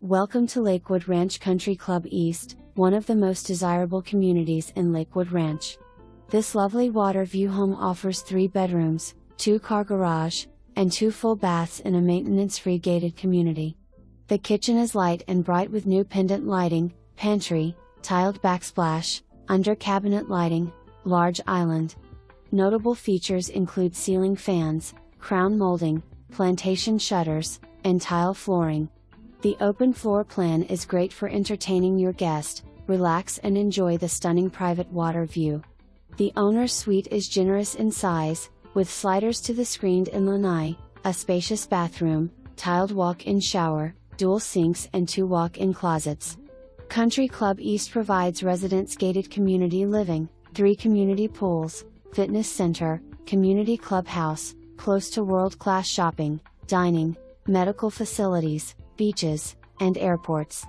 Welcome to Lakewood Ranch Country Club East, one of the most desirable communities in Lakewood Ranch. This lovely water view home offers 3 bedrooms, 2-car garage, and 2 full baths in a maintenance-free gated community. The kitchen is light and bright with new pendant lighting, pantry, tiled backsplash, under-cabinet lighting, large island. Notable features include ceiling fans, crown molding, plantation shutters, and tile flooring. The open floor plan is great for entertaining your guest. Relax and enjoy the stunning private water view. The owner's suite is generous in size, with sliders to the screened-in lanai, a spacious bathroom, tiled walk-in shower, dual sinks and 2 walk-in closets. Country Club East provides residents gated community living, 3 community pools, fitness center, community clubhouse, close to world-class shopping, dining, medical facilities, beaches, and airports.